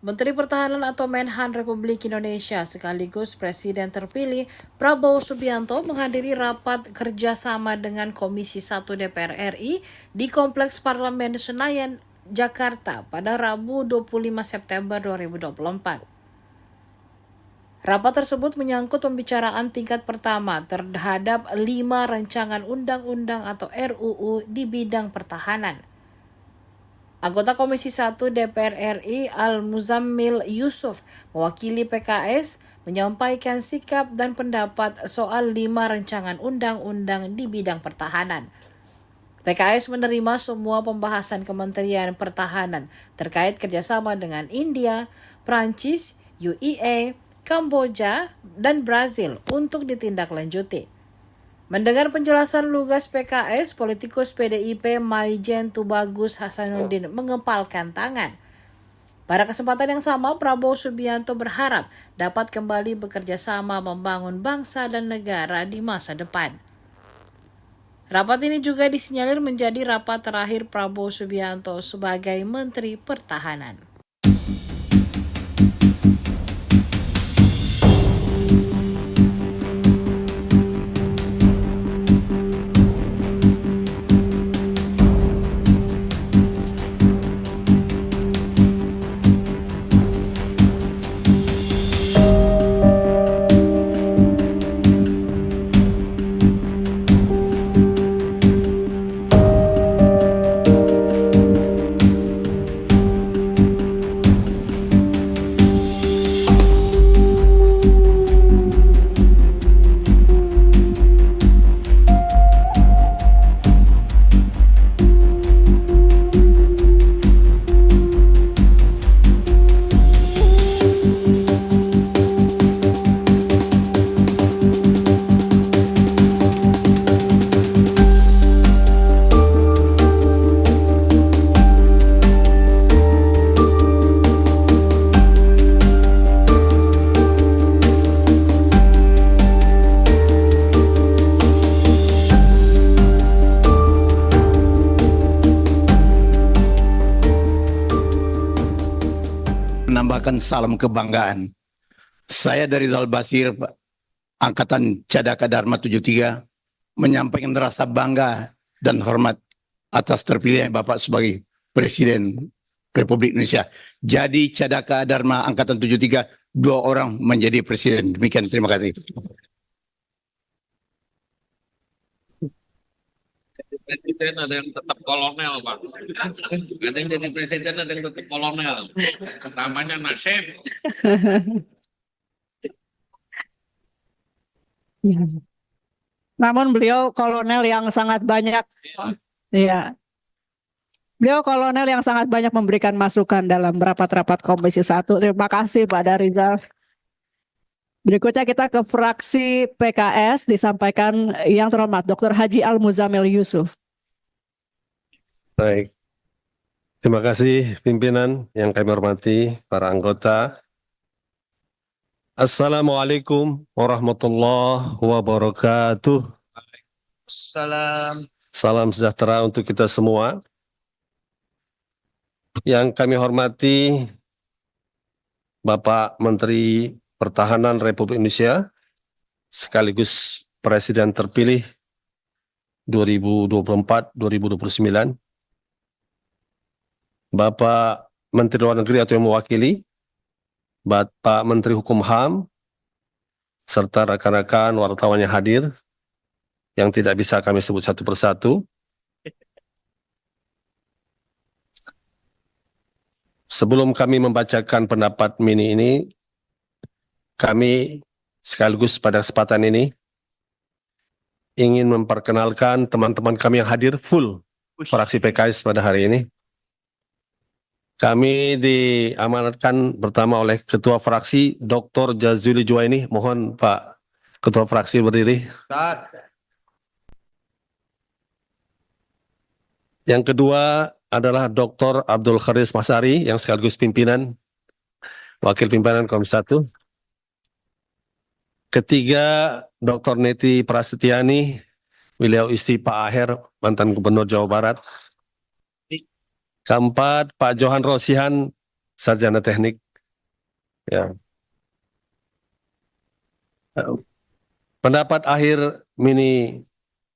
Menteri Pertahanan atau Menhan Republik Indonesia sekaligus Presiden terpilih Prabowo Subianto menghadiri rapat kerjasama dengan Komisi 1 DPR RI di Kompleks Parlemen Senayan, Jakarta pada Rabu 25 September 2024. Rapat tersebut menyangkut pembicaraan tingkat pertama terhadap 5 rancangan undang-undang atau RUU di bidang pertahanan. Anggota Komisi 1 DPR RI Al-Muzammil Yusuf mewakili PKS menyampaikan sikap dan pendapat soal 5 rancangan undang-undang di bidang pertahanan. PKS menerima semua pembahasan Kementerian Pertahanan terkait kerjasama dengan India, Prancis, UEA, Kamboja, dan Brazil untuk ditindaklanjuti. Mendengar penjelasan lugas PKS, politikus PDIP Maijen Tubagus Hasanuddin mengepalkan tangan. Pada kesempatan yang sama, Prabowo Subianto berharap dapat kembali bekerja sama membangun bangsa dan negara di masa depan. Rapat ini juga disinyalir menjadi rapat terakhir Prabowo Subianto sebagai Menteri Pertahanan. Menambahkan salam kebanggaan. Saya dari Zal Basir, Angkatan Cadaka Dharma 73, menyampaikan rasa bangga dan hormat atas terpilihnya Bapak sebagai Presiden Republik Indonesia. Jadi Cadaka Dharma Angkatan 73, 2 orang menjadi Presiden. Demikian, terima kasih. Presiden ada yang tetap kolonel, Pak. Ada yang jadi presiden, ada yang tetap kolonel. Namanya Nasib. Namun beliau kolonel yang sangat banyak, ya. Beliau kolonel yang sangat banyak memberikan masukan dalam rapat-rapat Komisi 1. Terima kasih Pak Darizal. Berikutnya kita ke fraksi PKS, disampaikan yang terhormat Dr. Haji Al-Muzammil Yusuf. Baik, terima kasih pimpinan yang kami hormati, para anggota. Assalamualaikum warahmatullahi wabarakatuh. Salam sejahtera untuk kita semua. Yang kami hormati Bapak Menteri Pertahanan Republik Indonesia sekaligus Presiden terpilih 2024-2029. Bapak Menteri Luar Negeri atau yang mewakili, Bapak Menteri Hukum HAM, serta rekan-rekan wartawan yang hadir, yang tidak bisa kami sebut satu persatu. Sebelum kami membacakan pendapat mini ini, kami sekaligus pada kesempatan ini ingin memperkenalkan teman-teman kami yang hadir full fraksi PKS pada hari ini. Kami diamanatkan pertama oleh Ketua Fraksi Dr. Jazuli Juwaini. Mohon Pak Ketua Fraksi berdiri. Yang kedua adalah Dr. Abdul Kharis Masari yang sekaligus pimpinan, Wakil Pimpinan Komisi 1. Ketiga, Dr. Neti Prasetyani, beliau istri Pak Aher, mantan Gubernur Jawa Barat. Keempat, Pak Johan Rosihan, Sarjana Teknik Ya. Pendapat akhir mini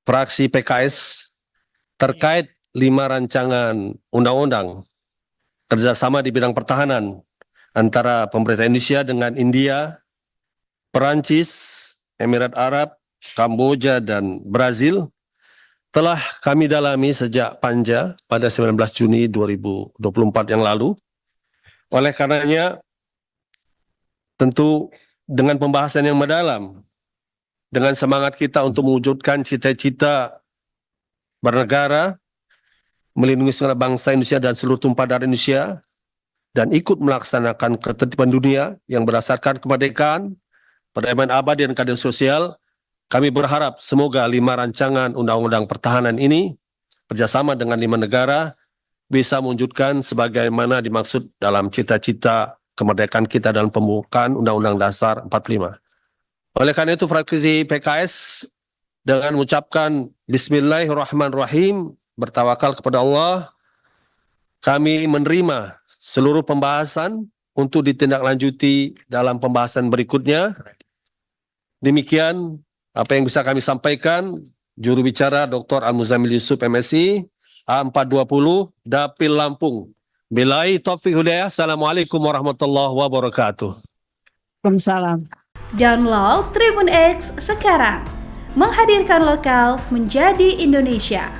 fraksi PKS terkait 5 rancangan undang-undang kerjasama di bidang pertahanan antara pemerintah Indonesia dengan India, Perancis, Emirat Arab, Kamboja, dan Brazil telah kami dalami sejak Panja pada 19 Juni 2024 yang lalu. Oleh karenanya, tentu dengan pembahasan yang mendalam, dengan semangat kita untuk mewujudkan cita-cita bernegara, melindungi segenap bangsa Indonesia dan seluruh tumpah darah Indonesia, dan ikut melaksanakan ketertiban dunia yang berdasarkan kemerdekaan, perdamaian abadi dan keadilan sosial, kami berharap semoga 5 rancangan undang-undang pertahanan ini bekerjasama dengan 5 negara bisa mewujudkan sebagaimana dimaksud dalam cita-cita kemerdekaan kita dalam pembukaan Undang-Undang Dasar 45. Oleh karena itu fraksi PKS dengan mengucapkan Bismillahirrahmanirrahim, bertawakal kepada Allah, kami menerima seluruh pembahasan untuk ditindaklanjuti dalam pembahasan berikutnya. Demikian apa yang bisa kami sampaikan. Juru bicara Dr. Al-Muzamil Yusuf MSI A420 Dapil Lampung. Billahi taufiq hidayah. Assalamualaikum warahmatullahi wabarakatuh. Waalaikumsalam. Download Tribun X sekarang. Menghadirkan lokal menjadi Indonesia.